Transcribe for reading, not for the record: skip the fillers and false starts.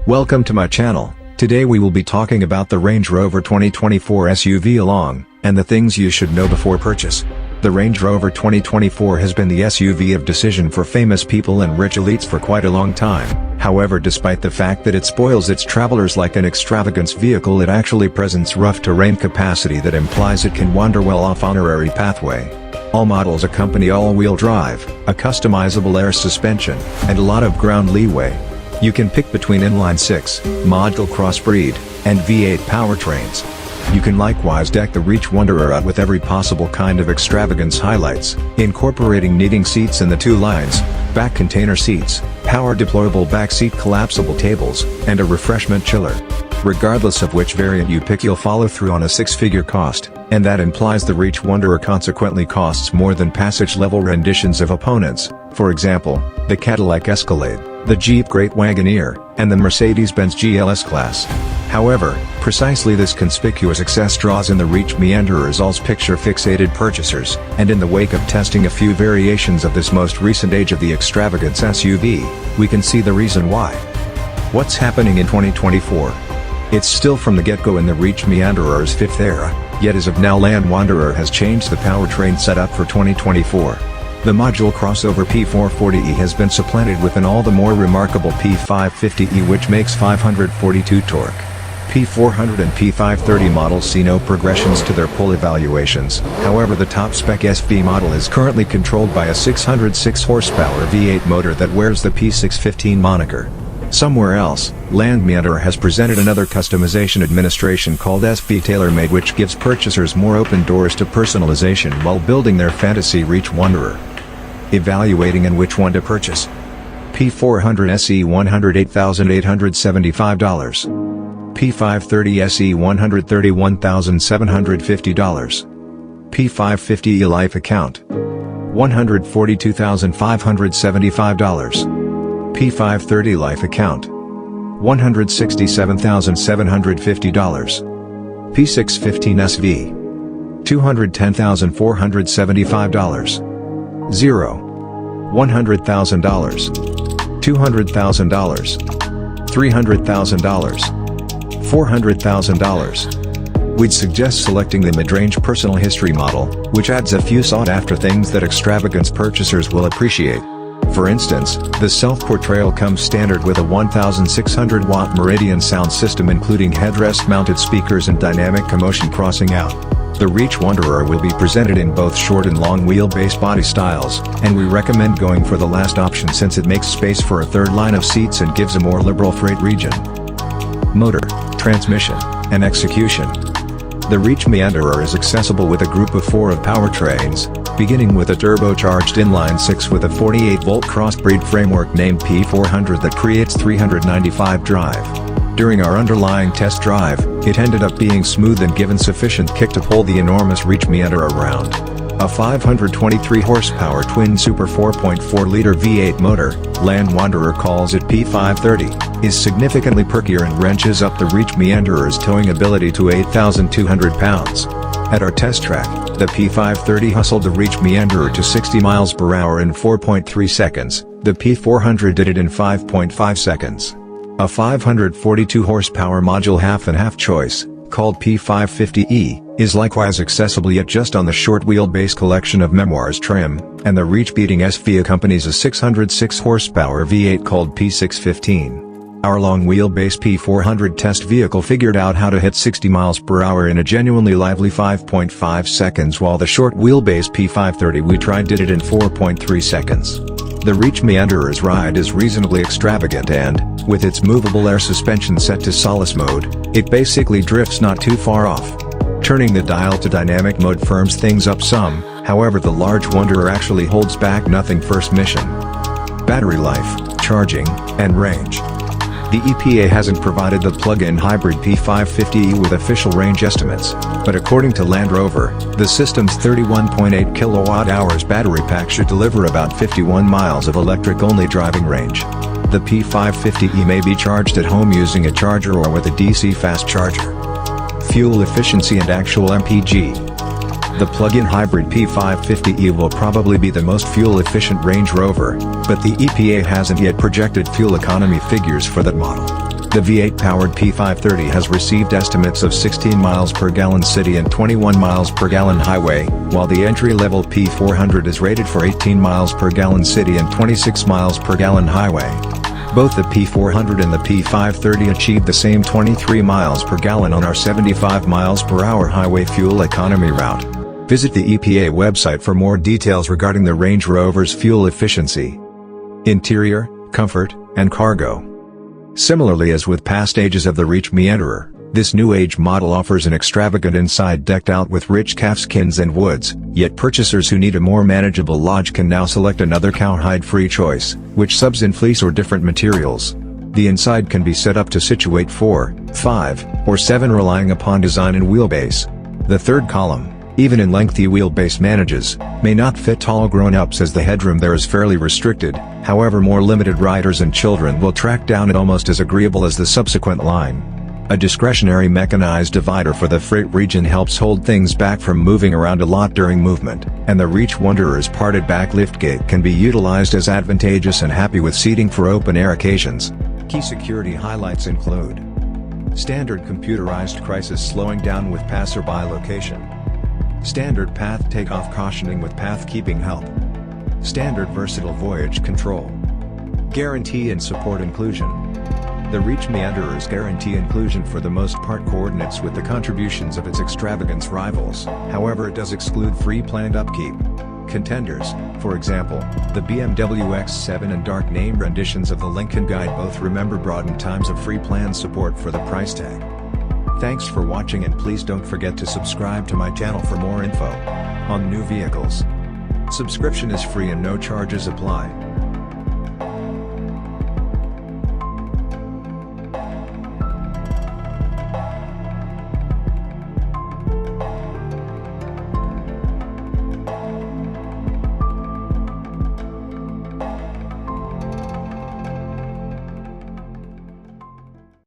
Welcome to my channel. Today we will be talking about the Range Rover 2024 SUV Long, and the things you should know before purchase. The Range Rover 2024 has been the SUV of decision for famous people and rich elites for quite a long time. However, despite the fact that it spoils its travelers like an extravagance vehicle, it actually presents rough terrain capacity that implies it can wander well off honorary pathway. All models accompany all-wheel drive, a customizable air suspension, and a lot of ground leeway. You can pick between inline-6, module crossbreed, and V8 powertrains. You can likewise deck the Reach Wanderer out with every possible kind of extravagance highlights, incorporating knitting seats in the two lines, back container seats, power deployable back seat collapsible tables, and a refreshment chiller. Regardless of which variant you pick, you'll follow through on a six-figure cost, and that implies the Reach Wanderer consequently costs more than passage-level renditions of opponents, for example, the Cadillac Escalade, the Jeep Great Wagoneer, and the Mercedes-Benz GLS class. However, precisely this conspicuous excess draws in the Reach Meanderer's picture-fixated purchasers, and in the wake of testing a few variations of this most recent age of the extravagance SUV, we can see the reason why. What's happening in 2024? It's still from the get-go in the Reach Meanderer's fifth era, yet as of now Land Wanderer has changed the powertrain setup for 2024. The module crossover P440e has been supplanted with an all the more remarkable P550e, which makes 542 torque. P400 and P530 models see no progressions to their pull evaluations. However, the top-spec SV model is currently controlled by a 606 horsepower V8 motor that wears the P615 moniker. Somewhere else, Land Meanderer has presented another customization administration called SV TailorMade, which gives purchasers more open doors to personalization while building their fantasy Reach Wanderer. Evaluating and which one to purchase. P400 SE $108,875. P530 SE $131,750. P550e Life Account $142,575. P530 Life Account $167,750. P615 SV $210,475. 0. $100,000. $200,000. $300,000. $400,000. We'd suggest selecting the mid-range personal history model, which adds a few sought-after things that extravagance purchasers will appreciate. For instance, the self-portrayal comes standard with a 1,600-watt Meridian sound system including headrest-mounted speakers and dynamic commotion crossing out. The Reach Wanderer will be presented in both short and long wheelbase body styles, and we recommend going for the last option since it makes space for a third line of seats and gives a more liberal freight region. Motor, transmission, and execution. The Reach Meanderer is accessible with a group of 4 of powertrains, beginning with a turbocharged inline-6 with a 48-volt crossbreed framework named P400 that creates 395 drive. During our underlying test drive, it ended up being smooth and given sufficient kick to pull the enormous Reach Meanderer around. A 523 horsepower twin super 4.4-liter V8 motor, Land Wanderer calls it P530, is significantly perkier and wrenches up the Reach Meanderer's towing ability to 8,200 pounds. At our test track, the P530 hustled the Reach Meanderer to 60 miles per hour in 4.3 seconds, the P400 did it in 5.5 seconds. A 542 horsepower module half-and-half choice, called P550e, is likewise accessible yet just on the short wheelbase collection of Memoirs trim, and the reach-beating SV accompanies a 606 horsepower V8 called P615. Our long wheelbase P400 test vehicle figured out how to hit 60 miles per hour in a genuinely lively 5.5 seconds, while the short wheelbase P530 we tried did it in 4.3 seconds. The Reach Meanderer's ride is reasonably extravagant and, with its movable air suspension set to solace mode, it basically drifts not too far off. Turning the dial to dynamic mode firms things up some, however the large Wanderer actually holds back nothing first mission. Battery life, charging, and range. The EPA hasn't provided the plug-in hybrid P550e with official range estimates, but according to Land Rover, the system's 31.8 kWh battery pack should deliver about 51 miles of electric-only driving range. The P550e may be charged at home using a charger or with a DC fast charger. Fuel efficiency and actual MPG. The plug-in hybrid P550e will probably be the most fuel-efficient Range Rover, but the EPA hasn't yet projected fuel economy figures for that model. The V8-powered P530 has received estimates of 16 miles per gallon city and 21 miles per gallon highway, while the entry-level P400 is rated for 18 miles per gallon city and 26 miles per gallon highway. Both the P400 and the P530 achieved the same 23 miles per gallon on our 75 miles per hour highway fuel economy route. Visit the EPA website for more details regarding the Range Rover's fuel efficiency, interior, comfort, and cargo. Similarly as with past ages of the Reach Meanderer, this new age model offers an extravagant inside decked out with rich calfskins and woods, yet purchasers who need a more manageable lodge can now select another cowhide-free choice, which subs in fleece or different materials. The inside can be set up to situate 4, 5, or 7 relying upon design and wheelbase. The third column, even in lengthy wheelbase manages, may not fit tall grown-ups as the headroom there is fairly restricted, however more limited riders and children will track down it almost as agreeable as the subsequent line. A discretionary mechanized divider for the freight region helps hold things back from moving around a lot during movement, and the Reach Wanderer's parted back liftgate can be utilized as advantageous and happy with seating for open-air occasions. Key security highlights include standard computerized crisis slowing down with passerby location, standard path takeoff cautioning with path keeping help, standard versatile voyage control, guarantee and support inclusion. The Reach Meanderers guarantee inclusion for the most part coordinates with the contributions of its extravagance rivals, however it does exclude free planned upkeep. Contenders, for example, the BMW X7 and dark name renditions of the Lincoln Guide both remember broadened times of free planned support for the price tag. Thanks for watching and please don't forget to subscribe to my channel for more info on new vehicles. Subscription is free and no charges apply.